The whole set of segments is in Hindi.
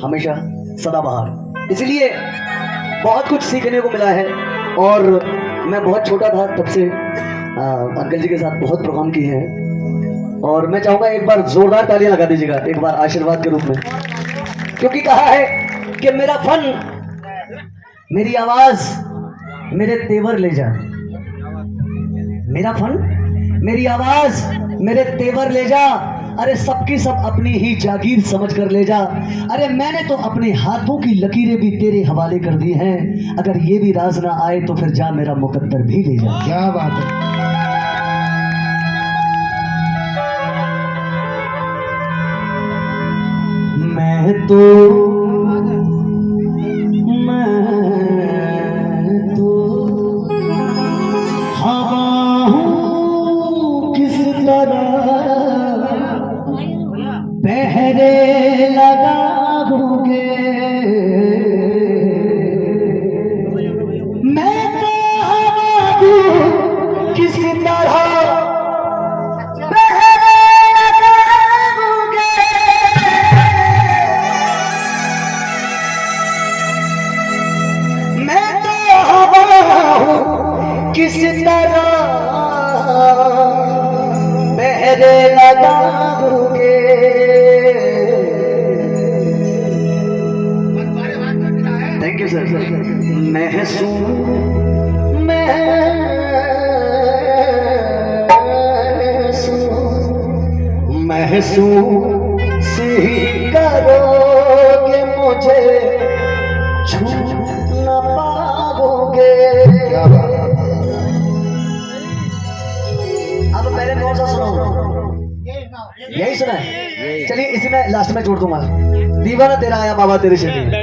हमेशा सदाबहार। इसलिए बहुत कुछ सीखने को मिला है। और मैं बहुत छोटा था तब से अंकल जी के साथ बहुत प्रोग्राम किए हैं। और मैं चाहूँगा एक बार जोरदार तालियां लगा दीजिएगा एक बार आशीर्वाद के रूप में, क्योंकि कहा है कि मेरा फन, मेरी आवाज, मेरे तेवर ले जा। मेरा फन, मेरी आवाज, मेरे तेवर ले जा। अरे सबकी सब अपनी ही जागीर समझ कर ले जा। अरे मैंने तो अपने हाथों की लकीरें भी तेरे हवाले कर दी हैं। अगर ये भी राज ना आए तो फिर जा मेरा मुकद्दर भी ले जा। क्या बात है। मैं तो हवा हूँ किस तरह पहरे लगाओगे। मैं तो हवा हूँ किस तरह पहरे लगाओगे। मैं तो हवा हूँ किस तरह पहरे लगाओगे। Thank you sir. महसूस ही करोगे मुझे छू न पाओगे। अब पहले कौन सा सुनाऊं? यही सुना है। चलिए इसी में लास्ट में जोड़ दूंगा। दीवाना तेरा आया बाबा तेरे शरीर।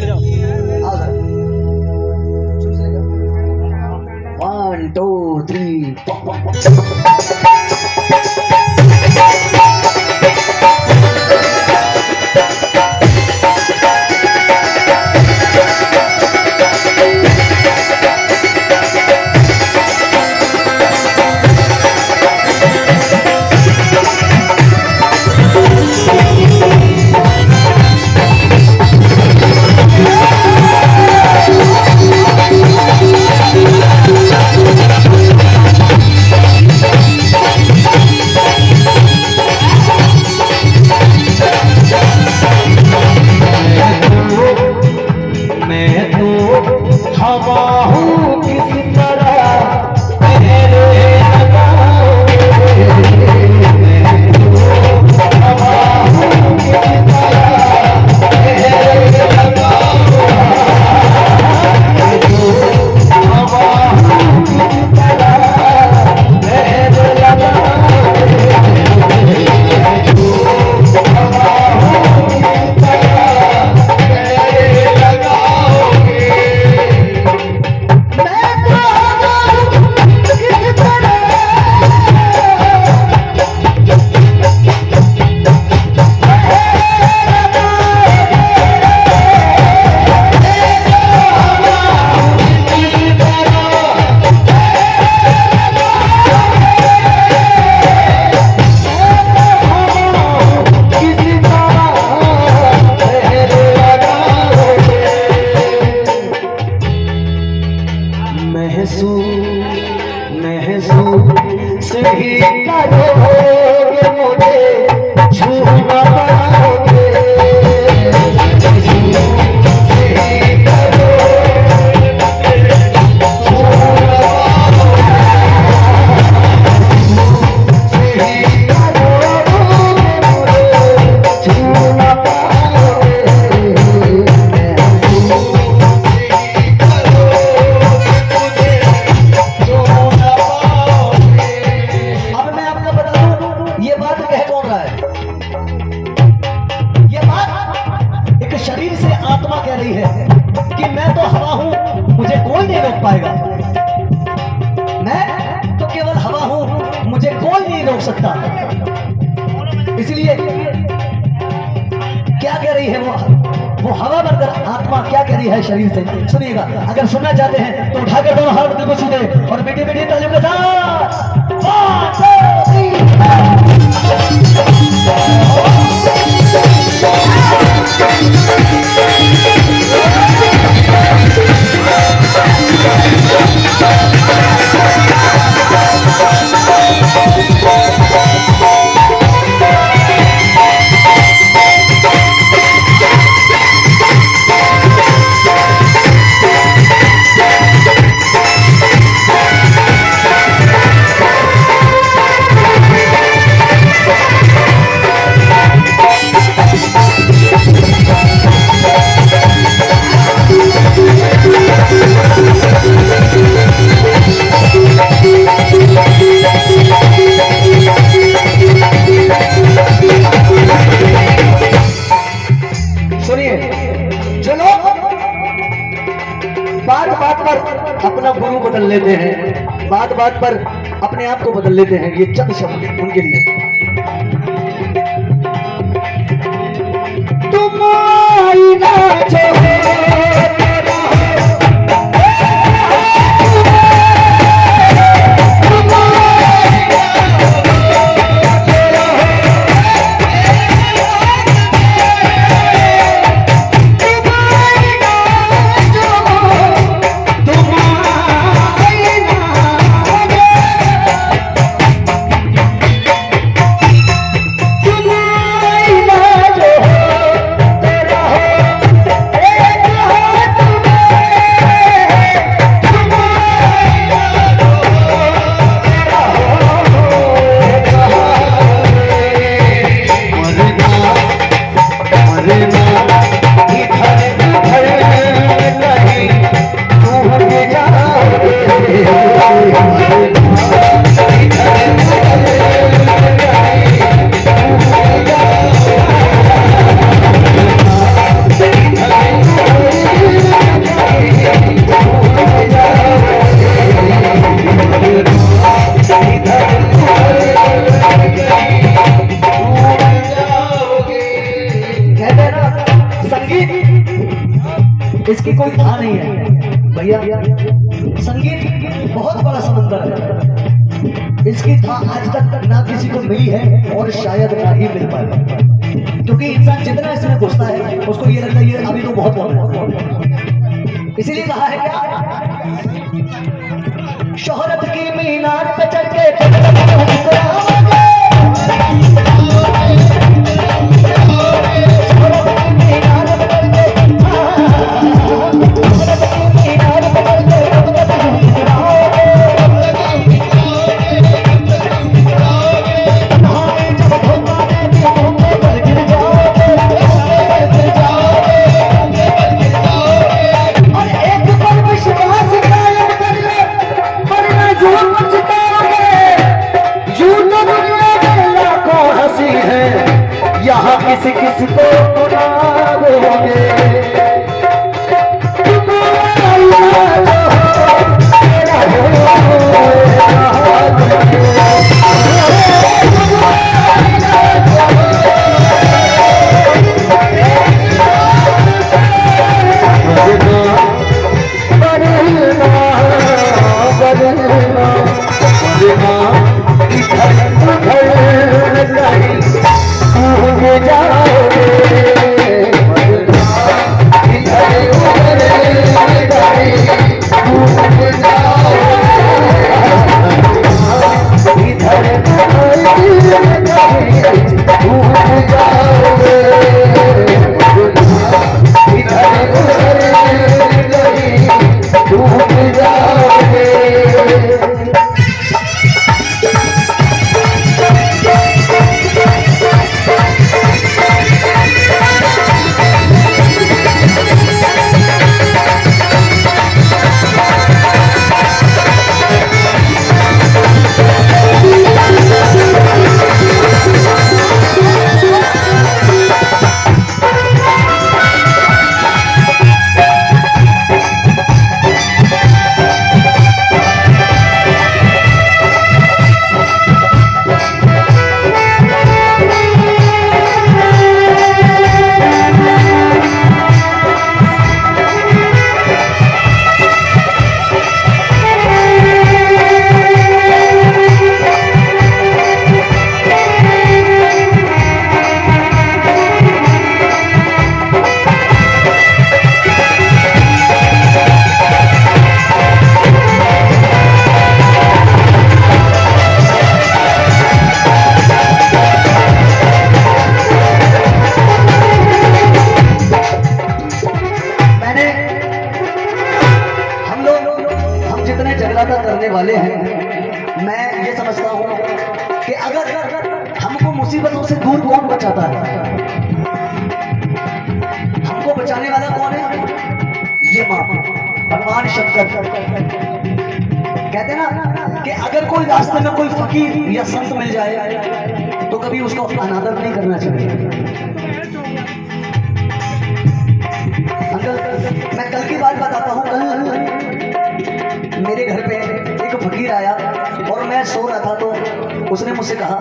1 2 3 महसूस ही करोगे मुझे छू न पाओगे। कह रही है कि मैं तो हवा हूं, मुझे कोई नहीं रोक पाएगा। मैं तो केवल हवा हूं, मुझे कोई नहीं रोक सकता। इसलिए क्या कह रही है वो हवा बनकर आत्मा क्या कह रही है शरीर से, सुनिएगा। अगर सुनना चाहते हैं तो उठाकर दोनों हाथ दिल को छू दे और मीठी मीठी तालियों के साथ 1 2 3 सुनिए, जो लोग बात बात पर अपना गुरु बदल लेते हैं, बात बात पर अपने आप को बदल लेते हैं, ये चंद शब्द उनके लिए। तुम आईना जो इसकी कोई था नहीं है भैया। संगीत बहुत बड़ा समंदर है, इसकी था आज तक ना किसी को मिली है और शायद ना ही मिल पाए, क्योंकि इंसान जितना इसमें घुसता है उसको ये लगता है ये अभी तो बहुत है। इसीलिए कहा है क्या, शोहरत की मीनार पे चढ़ के किसी किसी को बुलाओगे, करने वाले हैं। मैं ये समझता हूँ कि अगर हमको मुसीबतों से दूर कौन बचाता है, हमको बचाने वाला कौन है? ये माँ, भगवान शंकर। कहते हैं ना कि अगर कोई रास्ते में कोई फकीर या संत मिल जाए तो कभी उसको अनादर नहीं करना चाहिए। मुझसे कहा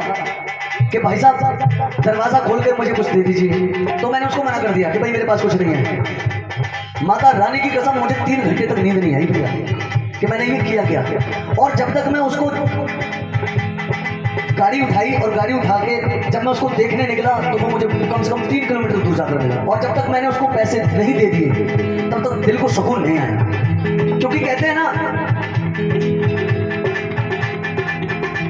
कि भाई साहब दरवाजा खोल कर मुझे कुछ दे दीजिए, तो मैंने उसको मना कर दिया कि भाई मेरे पास कुछ नहीं है। माता रानी की कसम मुझे 3 घंटे तक नींद नहीं आई भैया कि मैंने ये किया क्या। और जब तक मैं उसको गाड़ी उठाई और गाड़ी उठा के जब मैं उसको देखने निकला तो वो मुझे कम से कम 3 किलोमीटर दूर जाकर मिला। और जब तक मैंने उसको पैसे नहीं दे दिए तब तक दिल को सुकून नहीं आया, क्योंकि कहते हैं ना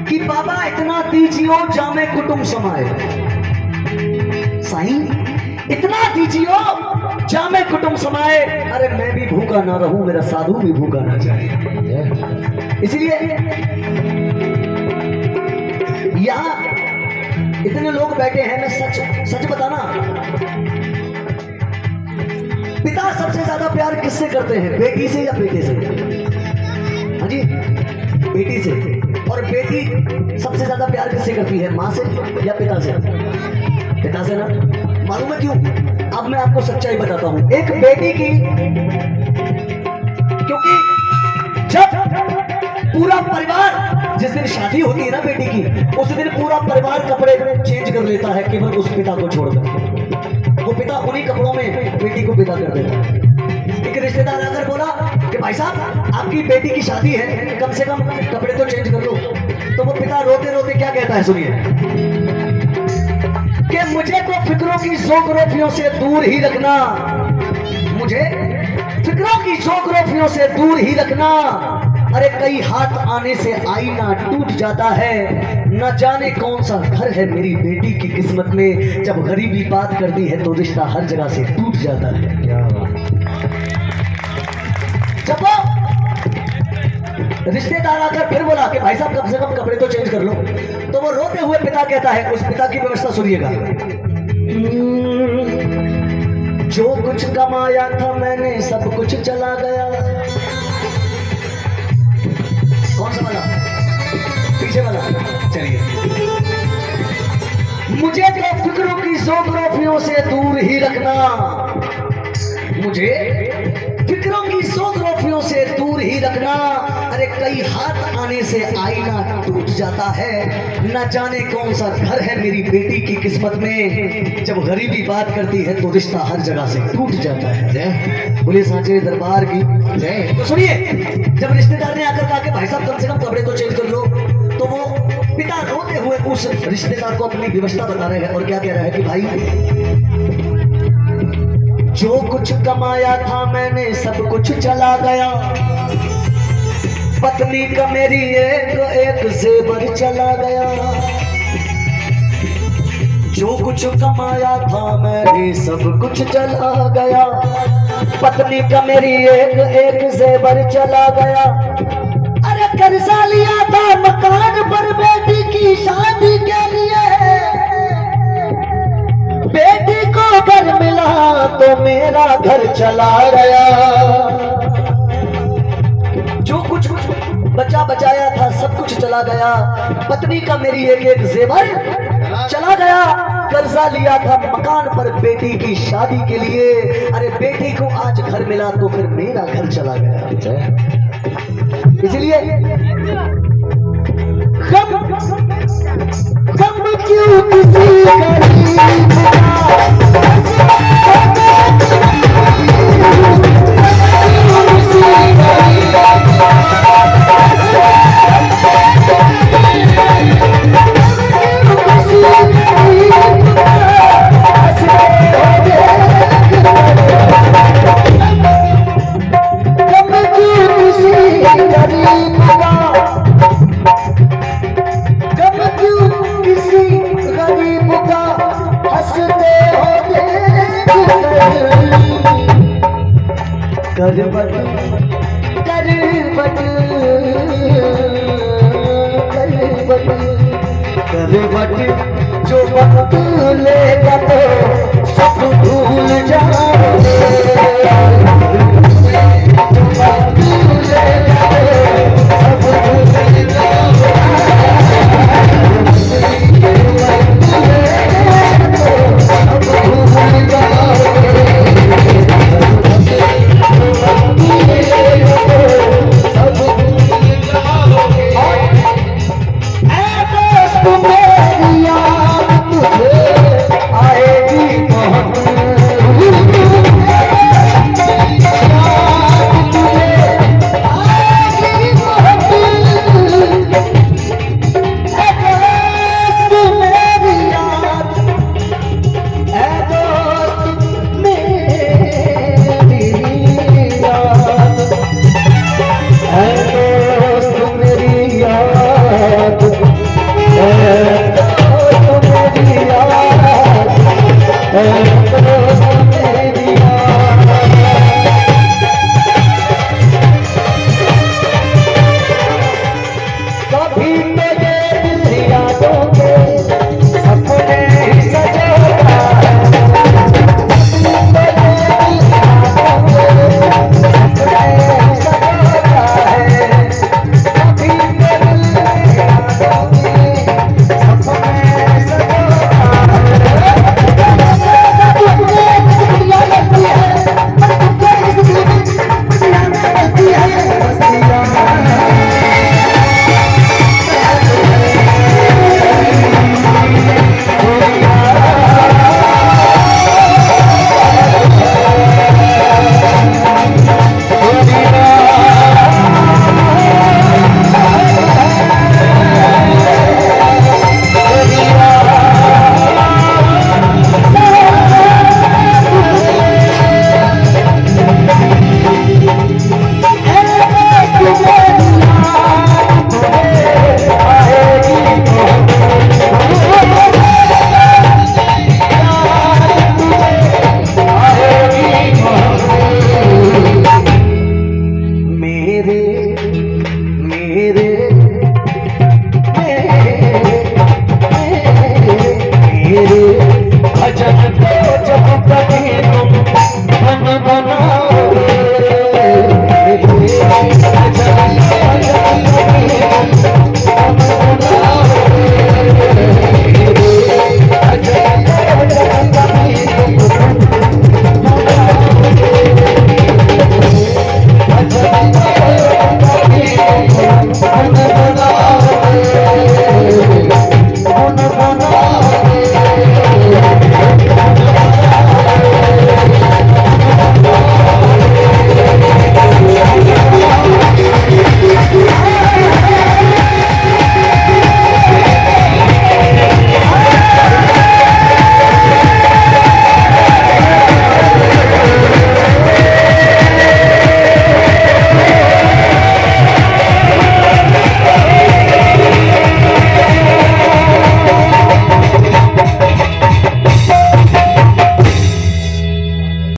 कि बाबा इतना दीजियो जामे कुटुंब समाए, साईं इतना दीजियो जामे कुटुंब समाए, अरे मैं भी भूखा ना रहूं मेरा साधु भी भूखा ना जाए। इसलिए यहाँ इतने लोग बैठे हैं, मैं सच बताना, पिता सबसे ज्यादा प्यार किससे करते हैं, बेटी से या बेटे से? हाँ जी, बेटी से। और बेटी सबसे ज्यादा प्यार किससे करती है, माँ से या पिता से? पिता से ना। मालूम है क्यों? अब मैं आपको सच्चाई बताता हूं। एक बेटी की, क्योंकि जब पूरा परिवार, जिस दिन शादी होती है ना बेटी की, उस दिन पूरा परिवार कपड़े चेंज कर लेता है केवल उस पिता को छोड़कर। वो पिता उन्हीं कपड़ों में बेटी को विदा कर देता है। एक रिश्तेदार आकर बोला कि भाई साहब आपकी बेटी की शादी है, कम से कम कपड़े तो चेंज कर लो। तो वो पिता रोते रोते क्या कहता है, सुनिए, कि मुझे तो फिक्रों की जोगरोफियों से दूर ही रखना, मुझे फिक्रों की जोगरोफियों से दूर ही रखना, अरे कई हाथ आने से आईना टूट जाता है, न जाने कौन सा घर है मेरी बेटी की किस्मत में, जब गरीबी बात करती है तो रिश्ता हर जगह से टूट जाता है। क्या बात। जब रिश्तेदार आकर फिर बोला कि भाई साहब कम से कम कपड़े तो चेंज कर लो, तो वो रोते हुए पिता कहता है, उस पिता की व्यवस्था सुनिएगा, जो कुछ कमाया था मैंने सब कुछ चला गया। कौन सा वाला? पीछे वाला। चलिए, मुझे तो फिक्रों की जोगरोफियों से दूर ही रखना, मुझे फिक्रों की जोगरोफियों से दूर ही रखना, अरे कई हाथ आने से आईना टूट जाता है, न जाने कौन सा घर है मेरी बेटी की किस्मत में, जब गरीबी बात करती है तो रिश्ता हर जगह से टूट जाता है। जय बोले सांचे दरबार की जय। तो सुनिए, जब रिश्तेदार ने आकर कहा कि भाई साहब कम से कम कपड़े तो चेंज कर लो, तो वो पिता रोते हुए उस रिश्तेदार को अपनी व्यवस्था बता रहे हैं और क्या कह रहा है कि भाई जो कुछ कमाया था मैंने सब कुछ चला गया, पत्नी का मेरी एक जेवर चला गया, जो कुछ कमाया था मैंने सब कुछ चला गया, पत्नी का मेरी एक जेवर चला गया, अरे कर्जा लिया था मकान पर बेटी की शादी के लिए, बेटी को घर मिला तो मेरा घर चला गया, जो कुछ बचा बचाया था सब कुछ चला गया, पत्नी का मेरी एक जेवर चला गया, कर्जा लिया था मकान पर बेटी की शादी के लिए, अरे बेटी को आज घर मिला तो फिर मेरा घर चला गया। इसलिए गम क्यों किसी गरीब करवट करवट करवट करवट जो वक्त लेगा तो सब भूल